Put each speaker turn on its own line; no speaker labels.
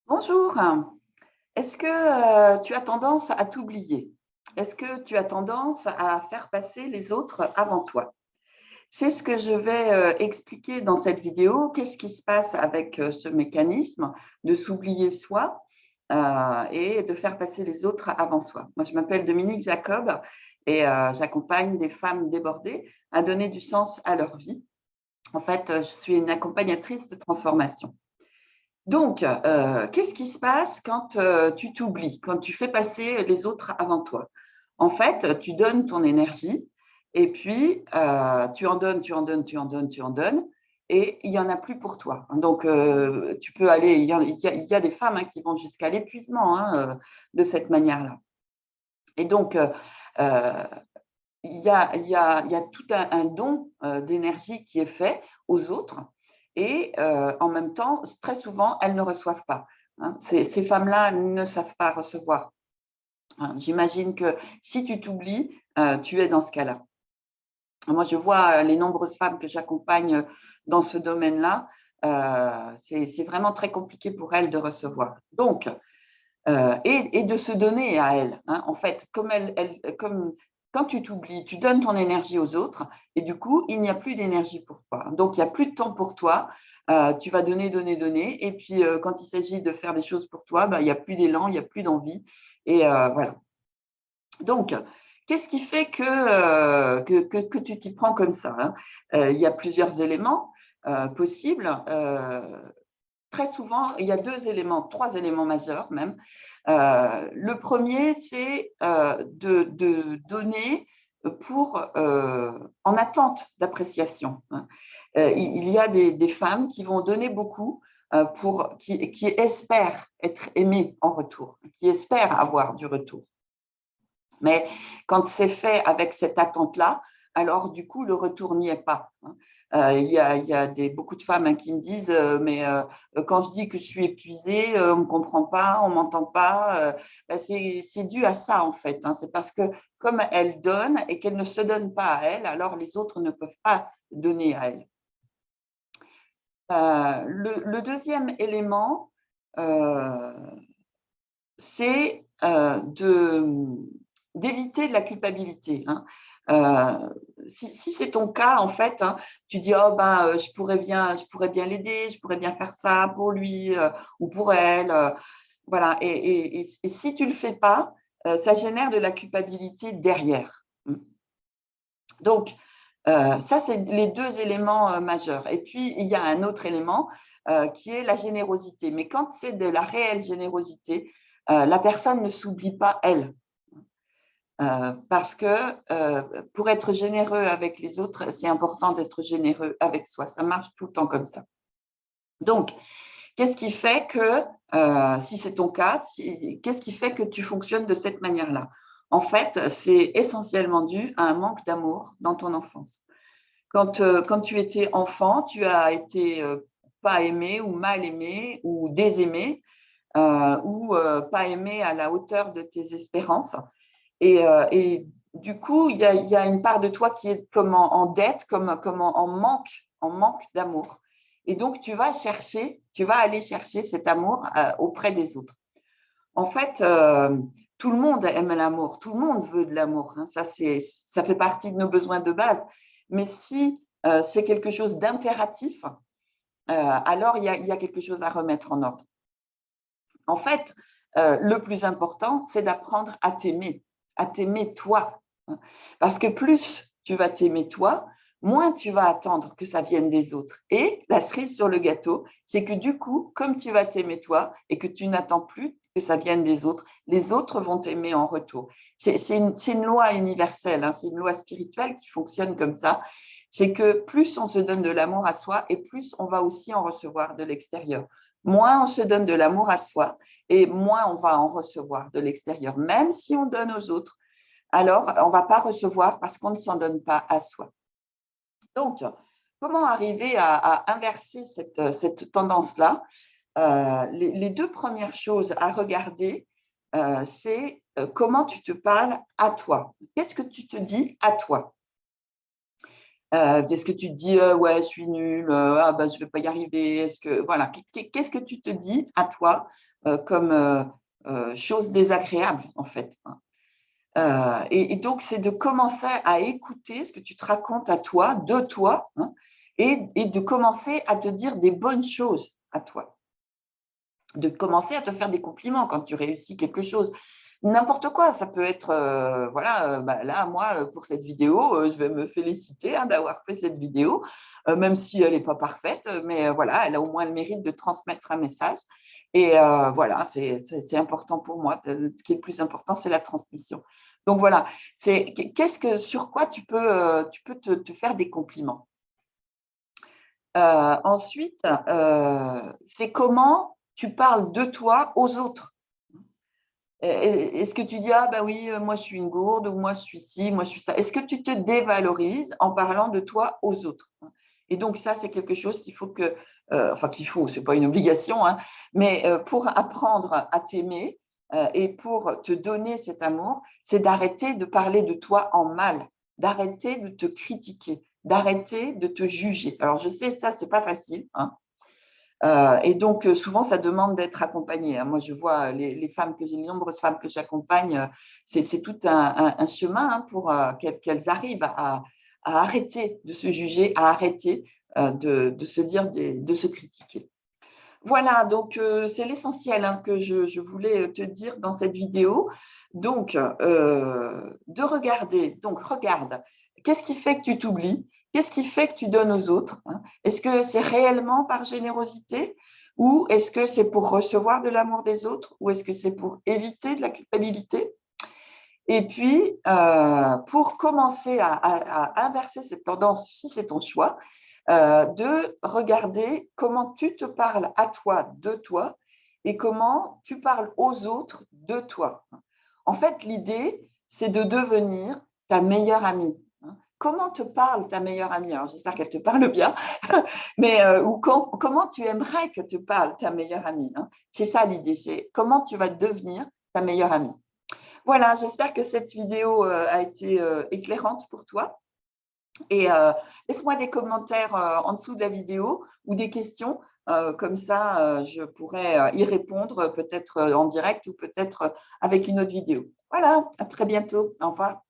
Bonjour. Est-ce que tu as tendance à t'oublier? Est-ce que tu as tendance à faire passer les autres avant toi? C'est ce que je vais expliquer dans cette vidéo. Qu'est-ce qui se passe avec ce mécanisme de s'oublier soi et de faire passer les autres avant soi? Moi, je m'appelle Dominique Jacob et j'accompagne des femmes débordées à donner du sens à leur vie. En fait, je suis une accompagnatrice de transformation. Donc, qu'est-ce qui se passe quand tu t'oublies, quand tu fais passer les autres avant toi? En fait, tu donnes ton énergie et puis tu en donnes, tu en donnes, tu en donnes, tu en donnes et il n'y en a plus pour toi. Donc, tu peux aller, il y a des femmes qui vont jusqu'à l'épuisement de cette manière-là. Et donc, euh, il y a tout un don d'énergie qui est fait aux autres et en même temps, très souvent, elles ne reçoivent pas. Ces femmes-là ne savent pas recevoir. J'imagine que si tu t'oublies, tu es dans ce cas-là. Moi, je vois les nombreuses femmes que j'accompagne dans ce domaine-là. C'est vraiment très compliqué pour elles de recevoir. Donc, et de se donner à elles. En fait, comme quand tu t'oublies, tu donnes ton énergie aux autres et du coup, il n'y a plus d'énergie pour toi. Donc, il n'y a plus de temps pour toi. Tu vas donner, donner, donner. Et puis, quand il s'agit de faire des choses pour toi, il n'y a plus d'élan, il n'y a plus d'envie. Et voilà. Donc, qu'est-ce qui fait que tu t'y prends comme ça? Il y a plusieurs éléments possibles. Très souvent, il y a deux éléments, trois éléments majeurs même. Le premier, c'est de donner en attente d'appréciation. Il y a des femmes qui vont donner beaucoup qui espèrent être aimées en retour, qui espèrent avoir du retour. Mais quand c'est fait avec cette attente-là, alors du coup, le retour n'y est pas. Il y a beaucoup de femmes qui me disent mais quand je dis que je suis épuisée, on ne me comprend pas, on ne m'entend pas. C'est dû à ça, en fait. C'est parce que comme elles donnent et qu'elles ne se donnent pas à elles, alors les autres ne peuvent pas donner à elles. Le deuxième élément, c'est d'éviter de la culpabilité. Si c'est ton cas, en fait, tu dis oh je pourrais bien l'aider, je pourrais bien faire ça pour lui ou pour elle, voilà. Et si tu le fais pas, ça génère de la culpabilité derrière. Donc ça, c'est les deux éléments majeurs. Et puis il y a un autre élément qui est la générosité. Mais quand c'est de la réelle générosité, la personne ne s'oublie pas elle. Parce que pour être généreux avec les autres, c'est important d'être généreux avec soi. Ça marche tout le temps comme ça. Donc, qu'est-ce qui fait que, si c'est ton cas, qu'est-ce qui fait que tu fonctionnes de cette manière-là? En fait, c'est essentiellement dû à un manque d'amour dans ton enfance. Quand tu étais enfant, tu as été pas aimé ou mal aimé ou désaimé ou pas aimé à la hauteur de tes espérances. Et du coup, il y a une part de toi qui est comme en dette, comme en manque d'amour. Et donc, tu vas aller chercher cet amour auprès des autres. En fait, tout le monde aime l'amour, tout le monde veut de l'amour. Ça fait partie de nos besoins de base. Mais si c'est quelque chose d'impératif, alors il y a quelque chose à remettre en ordre. En fait, le plus important, c'est d'apprendre à t'aimer toi. Parce que plus tu vas t'aimer toi, moins tu vas attendre que ça vienne des autres. Et la cerise sur le gâteau, c'est que du coup, comme tu vas t'aimer toi et que tu n'attends plus que ça vienne des autres, les autres vont t'aimer en retour. C'est une loi universelle, c'est une loi spirituelle qui fonctionne comme ça. C'est que plus on se donne de l'amour à soi et plus on va aussi en recevoir de l'extérieur. Moins on se donne de l'amour à soi et moins on va en recevoir de l'extérieur. Même si on donne aux autres, alors on ne va pas recevoir parce qu'on ne s'en donne pas à soi. Donc, comment arriver à inverser cette tendance-là? Les deux premières choses à regarder, c'est comment tu te parles à toi. Qu'est-ce que tu te dis à toi? Est-ce que tu te dis ouais, je suis nulle, ah, bah, je ne vais pas y arriver. Voilà, qu'est-ce que tu te dis à toi comme chose désagréable en fait, hein. Et donc, c'est de commencer à écouter ce que tu te racontes à toi, de toi, hein, et de commencer à te dire des bonnes choses à toi, de commencer à te faire des compliments quand tu réussis quelque chose. N'importe quoi, ça peut être, voilà, bah, là, moi, pour cette vidéo, je vais me féliciter hein, d'avoir fait cette vidéo, même si elle n'est pas parfaite, mais voilà, elle a au moins le mérite de transmettre un message. Et voilà, c'est important pour moi. Ce qui est le plus important, c'est la transmission. Donc voilà, sur quoi tu peux te faire des compliments. Ensuite, c'est comment tu parles de toi aux autres. Est-ce que tu dis, ah ben oui, moi je suis une gourde, ou moi je suis ci, moi je suis ça. Est-ce que tu te dévalorises en parlant de toi aux autres? Et donc ça, c'est quelque chose qu'il faut que, enfin qu'il faut, c'est pas une obligation, hein, mais pour apprendre à t'aimer et pour te donner cet amour, c'est d'arrêter de parler de toi en mal, d'arrêter de te critiquer, d'arrêter de te juger. Alors je sais, ça, c'est pas facile, hein, et donc, souvent, ça demande d'être accompagné, hein. Moi, je vois les femmes les nombreuses femmes que j'accompagne, c'est tout un chemin hein, pour qu'elles arrivent à arrêter de se juger, à arrêter de se dire, de se critiquer. Voilà, donc c'est l'essentiel hein, que je voulais te dire dans cette vidéo. Donc, de regarder, donc regarde, qu'est-ce qui fait que tu t'oublies? Qu'est-ce qui fait que tu donnes aux autres, hein? Est-ce que c'est réellement par générosité ou est-ce que c'est pour recevoir de l'amour des autres ou est-ce que c'est pour éviter de la culpabilité? Et puis, pour commencer à inverser cette tendance, si c'est ton choix, de regarder comment tu te parles à toi de toi et comment tu parles aux autres de toi. En fait, l'idée, c'est de devenir ta meilleure amie. Comment te parle ta meilleure amie? Alors, j'espère qu'elle te parle bien, mais comment tu aimerais que te parle ta meilleure amie, hein? C'est ça l'idée, c'est comment tu vas devenir ta meilleure amie. Voilà, j'espère que cette vidéo a été éclairante pour toi. Et laisse-moi des commentaires en dessous de la vidéo ou des questions. Comme ça, je pourrais y répondre peut-être en direct ou peut-être avec une autre vidéo. Voilà, à très bientôt. Au revoir.